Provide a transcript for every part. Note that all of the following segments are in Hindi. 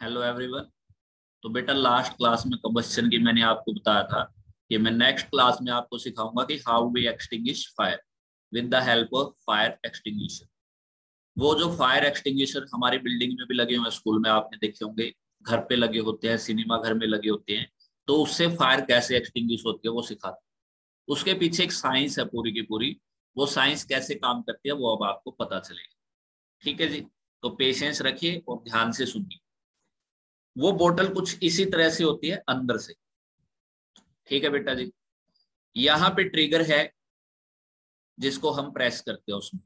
Hello everyone. तो बेटा लास्ट क्लास में कंबस्शन की मैंने आपको बताया था कि मैं नेक्स्ट क्लास में आपको सिखाऊंगा कि how we extinguish fire with the help of fire extinguisher. वो जो फायर एक्सटिंग्विशर हमारी बिल्डिंग में भी लगे हुए हैं, स्कूल में आपने देखे होंगे, घर पे लगे होते हैं, सिनेमा घर में लगे होते हैं। तो उससे फायर कैसे एक्सटिंग्विश होती है वो सिखाते हैं। उसके पीछे एक साइंस है पूरी की पूरी। वो साइंस कैसे काम करती है वो अब आपको पता चलेगा। ठीक है जी। तो पेशेंस रखिए और ध्यान से सुनिए। वो बोतल कुछ इसी तरह से होती है अंदर से। ठीक है बेटा जी। यहाँ पे ट्रिगर है जिसको हम प्रेस करते हैं उसमें,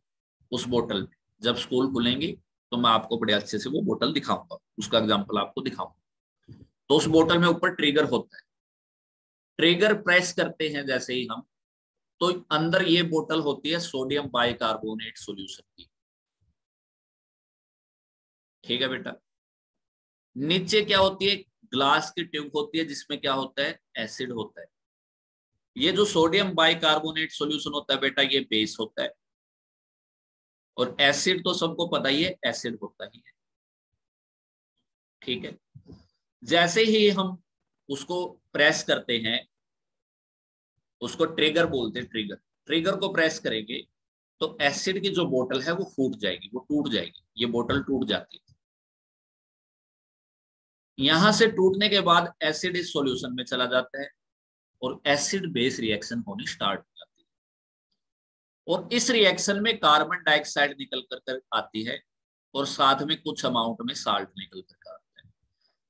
उस बोतल में। जब स्कूल खुलेंगे तो मैं आपको बड़े अच्छे से वो बोतल दिखाऊंगा, उसका एग्जाम्पल आपको दिखाऊंगा। तो उस बोतल में ऊपर ट्रिगर होता है। ट्रिगर प्रेस करते हैं जैसे ही हम, तो अंदर ये बोतल होती है सोडियम बाइकार्बोनेट सॉल्यूशन की। ठीक है बेटा। नीचे क्या होती है? ग्लास की ट्यूब होती है जिसमें क्या होता है? एसिड होता है। ये जो सोडियम बाइकार्बोनेट सॉल्यूशन होता है बेटा, ये बेस होता है। और एसिड तो सबको पता ही है, एसिड होता ही है। ठीक है। जैसे ही हम उसको प्रेस करते हैं, उसको ट्रिगर बोलते हैं। ट्रिगर ट्रिगर को प्रेस करेंगे तो एसिड की जो बोतल है वो फूट जाएगी, वो टूट जाएगी। ये बोतल टूट जाती है। यहां से टूटने के बाद एसिड इस सॉल्यूशन में चला जाता है और एसिड बेस रिएक्शन होनी स्टार्ट हो जाती है। और इस रिएक्शन में कार्बन डाइऑक्साइड निकल कर आती है और साथ में कुछ अमाउंट में साल्ट निकल कर आता है।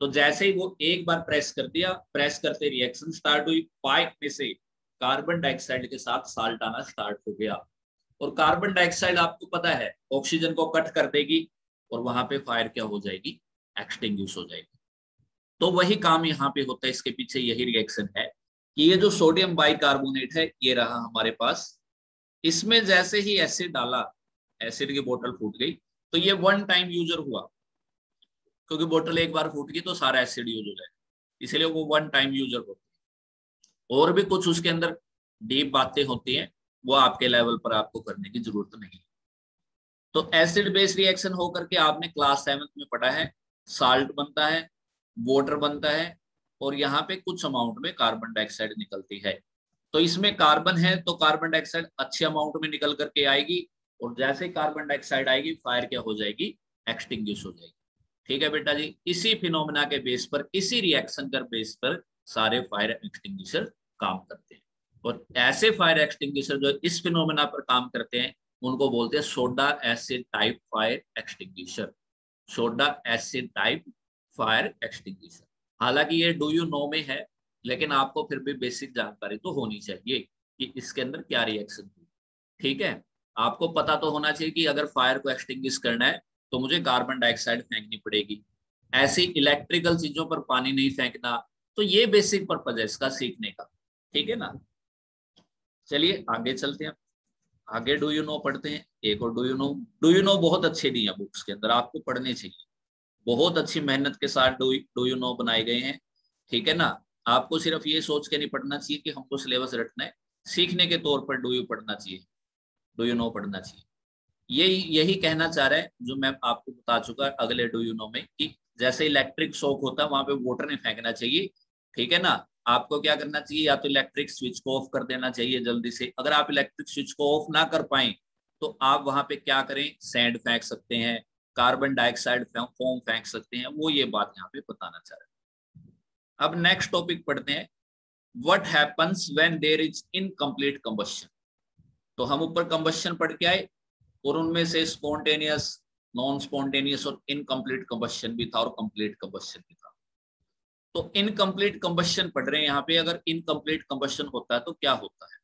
तो जैसे ही वो एक बार प्रेस कर दिया, प्रेस करते रिएक्शन स्टार्ट हुई, पाइप में से कार्बन डाइऑक्साइड के साथ साल्ट आना स्टार्ट हो गया। और कार्बन डाइऑक्साइड आपको पता है ऑक्सीजन को कट कर देगी और वहां पे फायर क्या हो जाएगी? एक्सटिंग्विश हो जाएगी। तो वही काम यहाँ पे होता है, इसके पीछे यही रिएक्शन है कि ये जो सोडियम बाइकार्बोनेट है ये रहा हमारे पास। इसमें जैसे ही एसिड डाला, एसिड की बोतल फूट गई। तो ये वन टाइम यूजर हुआ, क्योंकि बोतल एक बार फूट गई तो सारा एसिड यूज हो जाएगा, इसलिए वो वन टाइम यूजर होती है। और भी कुछ उसके अंदर डीप बातें होती हैं, वो आपके लेवल पर आपको करने की जरूरत नहीं। तो एसिड बेस रिएक्शन होकर के आपने क्लास 7th में पढ़ा है, साल्ट बनता है, वाटर बनता है, और यहाँ पे कुछ अमाउंट में कार्बन डाइऑक्साइड निकलती है। तो इसमें कार्बन है तो कार्बन डाइऑक्साइड अच्छे अमाउंट में निकल करके आएगी। और जैसे ही कार्बन डाइऑक्साइड आएगी, फायर क्या हो जाएगी? एक्सटिंग्विश हो जाएगी। ठीक है बेटा जी। इसी फिनोमेना के बेस पर, इसी रिएक्शन के बेस पर सारे फायर एक्सटिंग्विशर काम करते हैं। और ऐसे फायर एक्सटिंग्विशर जो इस फिनोमेना पर काम करते हैं उनको बोलते हैं soda acid type fire extinguisher. Soda acid type fire extinguisher. हालांकि ये डू यू नो में है, लेकिन आपको फिर भी बेसिक जानकारी तो होनी चाहिए कि इसके अंदर क्या रिएक्शन हुई। ठीक है। आपको पता तो होना चाहिए कि अगर फायर को एक्सटिंग्विश करना है तो मुझे कार्बन डाइऑक्साइड फेंकनी पड़ेगी। ऐसी इलेक्ट्रिकल चीजों पर पानी नहीं फेंकना। तो ये बेसिक पर्पज है इसका सीखने का। ठीक है ना। चलिए आगे चलते हैं। आगे डू यू नो पढ़ते हैं। एक और do you know. Do you know बहुत अच्छे नहीं है, बुक्स के अंदर आपको पढ़ने चाहिए। बहुत अच्छी मेहनत के साथ डू यू नो बनाए गए हैं। ठीक है ना। आपको सिर्फ ये सोच के नहीं पढ़ना चाहिए कि हमको सिलेबस रटना है। सीखने के तौर पर डू यू पढ़ना चाहिए, डू यू नो पढ़ना चाहिए। यही कहना चाह रहा है जो मैं आपको बता चुका अगले डू यू नो में, कि जैसे इलेक्ट्रिक शॉक होता है वहां पे वाटर नहीं फेंकना चाहिए। ठीक है ना। आपको क्या करना चाहिए? या तो इलेक्ट्रिक स्विच को ऑफ कर देना चाहिए जल्दी से। अगर आप इलेक्ट्रिक स्विच को ऑफ ना कर पाए तो आप वहां पे क्या करें? सैंड फेंक सकते हैं, कार्बन डाइऑक्साइड फोम फेंक सकते हैं। वो ये बात यहाँ पे बताना चाह रहे हैं। अब नेक्स्ट टॉपिक पढ़ते हैं। What happens when there is incomplete combustion. तो हम ऊपर कंबशन पढ़ के आए और उनमें से स्पॉन्टेनियस, नॉन स्पॉन्टेनियस और इनकम्प्लीट कंबशन भी था और कंप्लीट कंबशन भी था। तो इनकम्प्लीट कंबशन पढ़ रहे हैं यहाँ पे। अगर इनकम्प्लीट कंबशन होता है तो क्या होता है?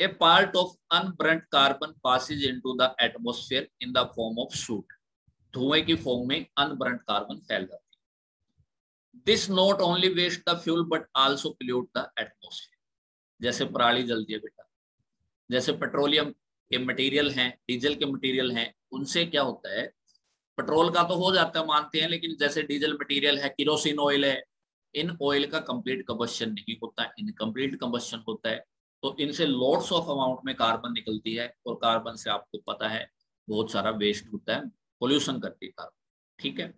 A part of unburnt carbon passes into the atmosphere in the form of soot. धुएं की फॉर्म में अनबर्न्ट कार्बन फैल जाती है। This not only waste the fuel but also pollute the atmosphere. जैसे पराली जलती है बेटा, जैसे पेट्रोलियम के मटेरियल हैं, डीजल के मटेरियल हैं, उनसे क्या होता है? पेट्रोल का तो हो जाता है मानते हैं, लेकिन जैसे डीजल मटेरियल है, किरोसिन ऑयल है, इन ऑयल का कंप्लीट कंबशन नहीं होता, इनकम्प्लीट कंबशन होता है। तो इनसे लॉट्स ऑफ अमाउंट में कार्बन निकलती है और कार्बन से आपको पता है बहुत सारा वेस्ट होता है, पोल्यूशन करती है कार्बन। ठीक है।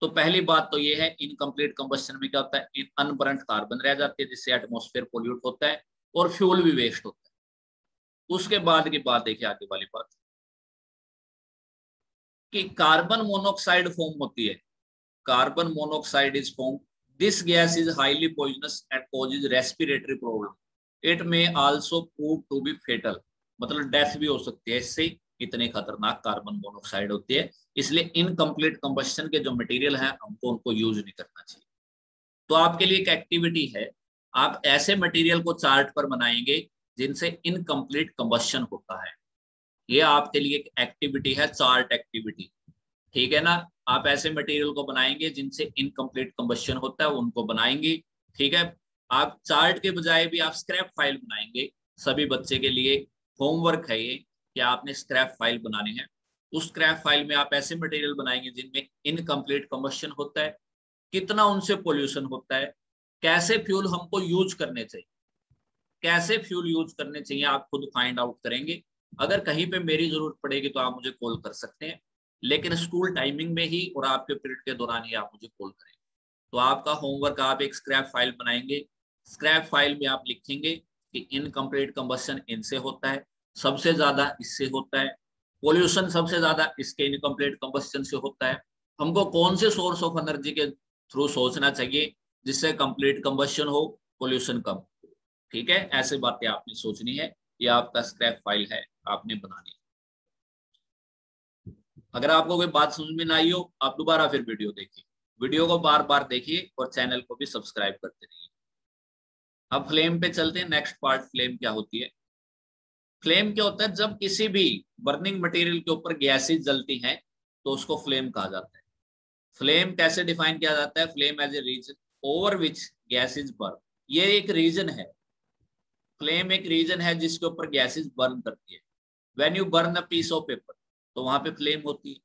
तो पहली बात तो ये है, इनकम्प्लीट कंबस्शन में क्या होता है, अनबर्न्ड कार्बन रह जाती है जिससे एटमॉस्फेयर पोल्यूट होता है और फ्यूल भी वेस्ट होता है। उसके बाद की बात देखिए, आगे वाली बात कि कार्बन मोनोऑक्साइड फॉर्म होती है। Carbon monoxide is form, this gas is highly poisonous and causes respiratory problem, it may also prove to be fatal, मतलब डेथ भी हो सकती है इससे, इतने खतरनाक कार्बन मोनोऑक्साइड होती है। इसलिए इनकम्प्लीट कंबस्शन के जो मटेरियल है हमको उनको यूज नहीं करना चाहिए। तो आपके लिए एक एक्टिविटी है, आप ऐसे मटेरियल को चार्ट पर बनाएंगे जिनसे इनकम्प्लीट कंबस्शन होता है। ये आपके लिए एक एक्टिविटी है, चार्ट एक्टिविटी, ठीक है ना। आप ऐसे मटेरियल को बनाएंगे जिनसे इनकम्प्लीट कंबस्शन होता है, उनको बनाएंगे, ठीक है। आप चार्ट के बजाय भी आप स्क्रैप फाइल बनाएंगे। सभी बच्चे के लिए होमवर्क है ये कि आपने स्क्रैप फाइल बनाने हैं। उस स्क्रैप फाइल में आप ऐसे मटेरियल बनाएंगे जिनमें इनकम्प्लीट कंबस्शन होता है, कितना उनसे पोल्यूशन होता है, कैसे फ्यूल हमको यूज करने चाहिए, कैसे फ्यूल यूज करने चाहिए आप खुद फाइंड आउट करेंगे। अगर कहीं पे मेरी जरूरत पड़ेगी तो आप मुझे कॉल कर सकते हैं, लेकिन स्कूल टाइमिंग में ही और आपके पीरियड के दौरान ही आप मुझे कॉल करें। तो आपका होमवर्क, आप एक स्क्रैप फाइल बनाएंगे, स्क्रैप फाइल में आप लिखेंगे कि इनकम्प्लीट कंबस्शन इनसे होता है, सबसे ज्यादा इससे होता है, पोल्यूशन सबसे ज्यादा इसके इनकम्प्लीट कंबस्शन से होता है, हमको कौन से सोर्स ऑफ एनर्जी के थ्रू सोचना चाहिए जिससे कंप्लीट कंबस्शन हो, पोल्यूशन कम। ठीक है, ऐसे बातें आपने सोचनी है। ये आपका स्क्रैप फाइल है, आपने बनानी है। अगर आपको कोई बात समझ में ना आई हो, आप दोबारा फिर वीडियो देखिए, वीडियो को बार बार देखिए और चैनल को भी सब्सक्राइब करते रहिए। अब फ्लेम पे चलते हैं, नेक्स्ट पार्ट, फ्लेम क्या होती है। फ्लेम क्या होता है, जब किसी भी बर्निंग मटेरियल के ऊपर गैसेज जलती हैं तो उसको फ्लेम कहा जाता है। फ्लेम कैसे डिफाइन किया जाता है, flame as a region over which gases burn. ये एक रीजन है, फ्लेम एक रीजन है जिसके ऊपर गैसेज बर्न करती है। When you burn a piece of paper तो वहां पे फ्लेम होती है,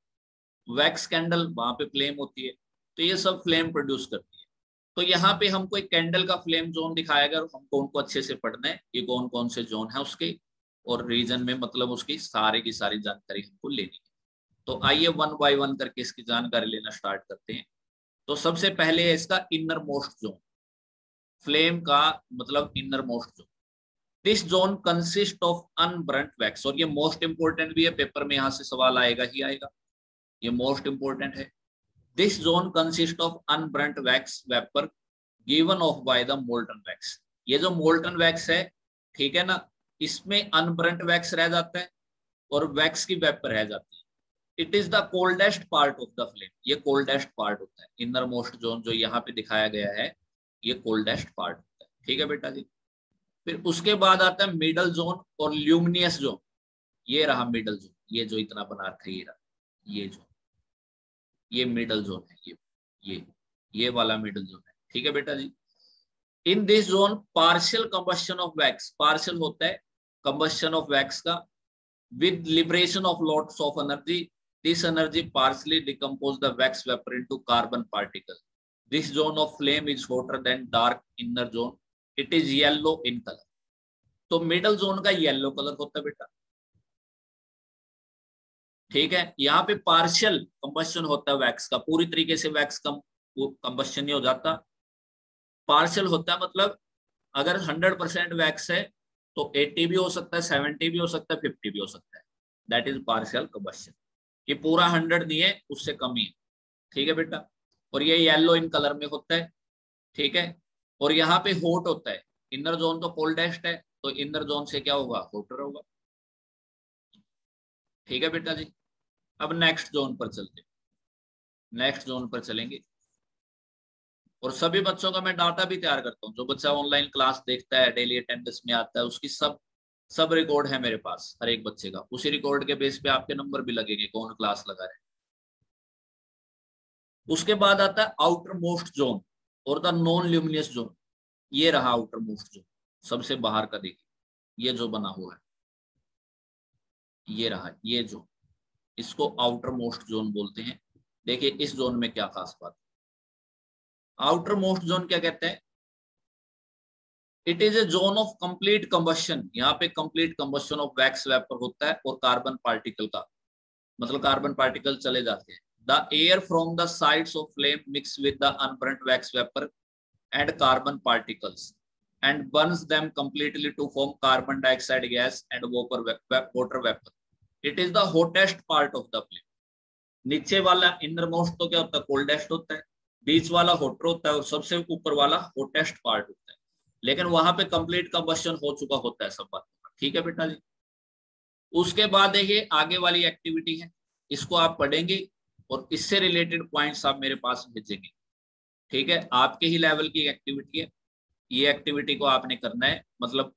वैक्स कैंडल वहां पे फ्लेम होती है, तो ये सब फ्लेम प्रोड्यूस करती है। तो यहाँ पे हमको एक कैंडल का फ्लेम जोन दिखाया गया और हमको उनको अच्छे से पढ़ना है कि कौन कौन से जोन है उसके, और रीजन में मतलब उसकी सारे की सारी जानकारी हमको लेनी है। तो आइए वन बाय वन करके इसकी जानकारी लेना स्टार्ट करते हैं। तो सबसे पहले है इसका इनर मोस्ट जोन। फ्लेम का मतलब inner most zone, this zone consist of unburnt wax, और ये मोस्ट इंपोर्टेंट भी है, पेपर में यहां से सवाल आएगा ही आएगा, ये मोस्ट इंपोर्टेंट है। This zone consist of unburnt wax vapour given off by the molten wax. ये जो मोल्टन वैक्स है, ठीक है ना, इसमें अनबर्न्ट वैक्स रह जाता है और वैक्स की वेपर रह जाती है। It is the coldest part of the flame, ये कोल्डेस्ट पार्ट होता है, इनर मोस्ट जोन जो यहाँ पे दिखाया गया है ये कोल्डेस्ट पार्ट होता है, ठीक है बेटा जी। फिर उसके बाद आता है मिडल जोन और ल्यूमिनियस जोन। ये रहा मिडल जोन, ये जो इतना बना रखा है, ये रहा ये जोन, ये मिडल जोन है, ये वाला मिडल जोन है, ठीक है बेटा जी। In this zone partial combustion of wax, partial होता है कंबस्शन ऑफ वैक्स का, with liberation of lots of energy. This energy partially decompose the wax vapor into carbon particle. This zone of flame is hotter than dark inner zone. It is yellow in color. तो मिडल जोन का येलो कलर होता है बेटा, ठीक है। यहाँ पे पार्शियल कंबस्शन होता है वैक्स का, पूरी तरीके से वैक्स कंबस्शन नहीं हो जाता, पार्शियल होता है, मतलब अगर 100% वैक्स है तो 80 भी हो सकता है, 70 भी हो सकता है, 50 भी हो सकता है, दैट इज पार्शियल कंबस्शन। ये पूरा 100 नहीं है, उससे कम ही है, ठीक है बेटा। और ये येलो इन कलर में होता है, ठीक है। और यहाँ पे हॉट होता है, इनर जोन तो कोल्डेस्ट है तो इनर जोन से क्या होगा, हॉटर होगा, ठीक है बेटा जी। अब नेक्स्ट जोन पर चलते, नेक्स्ट जोन पर चलेंगे। और सभी बच्चों का मैं डाटा भी तैयार करता हूँ, जो बच्चा ऑनलाइन क्लास देखता है, डेली अटेंडेंस में आता है, उसकी सब रिकॉर्ड है मेरे पास, हर एक बच्चे का। उसी रिकॉर्ड के बेस पे आपके नंबर भी लगेंगे कौन क्लास लगा रहे हैं। उसके बाद आता है आउटर मोस्ट जोन और द नॉन ल्यूमिनियस जोन। ये रहा आउटर मोस्ट जोन, सबसे बाहर का, देखिए ये जो बना हुआ है, ये रहा ये जोन, इसको आउटर मोस्ट जोन बोलते हैं। देखिए इस जोन में क्या खास बात है, आउटर मोस्ट जोन क्या कहते हैं, it is a zone of complete combustion. यहाँ पे complete combustion of wax vapour होता है और कार्बन पार्टिकल का, मतलब कार्बन पार्टिकल चले जाते हैं, the air from the sides of flame mix with the unburnt wax vapour and carbon particles and burns them completely to form carbon dioxide gas and water vapor. It is the hottest part of the flame. नीचे वाला इनर मोस्ट तो क्या होता है, कोल्डेस्ट होता है, बीच वाला हॉटर होता है और सबसे ऊपर वाला हॉटेस्ट पार्ट होता है, लेकिन वहां पे कंप्लीट कंबशन हो चुका होता है सब बात। ठीक है बेटा जी। उसके बाद ये आगे वाली एक्टिविटी है, इसको आप पढ़ेंगे और इससे रिलेटेड पॉइंट्स आप मेरे पास भेजेंगे। ठीक है, आपके ही लेवल की एक्टिविटी है, ये एक्टिविटी को आपने करना है, मतलब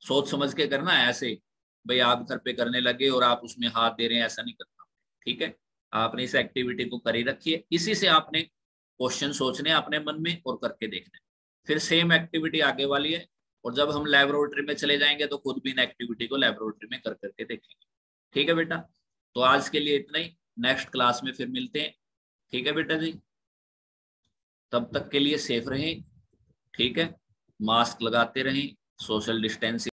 सोच समझ के करना है, ऐसे भाई आप घर पे करने लगे और आप उसमें हाथ दे रहे हैं ऐसा नहीं करना। ठीक है, आपने इस एक्टिविटी को कर ही रखी है, इसी से आपने क्वेश्चन सोचने अपने मन में और करके देखने। फिर सेम एक्टिविटी आगे वाली है, और जब हम लेबोरेटरी में चले जाएंगे तो खुद भी इन एक्टिविटी को लेबोरेटरी में कर करके देखेंगे। ठीक है बेटा, तो आज के लिए इतना ही, नेक्स्ट क्लास में फिर मिलते हैं। ठीक है बेटा जी, तब तक के लिए सेफ रहें। ठीक है, मास्क लगाते रहें, सोशल डिस्टेंसिंग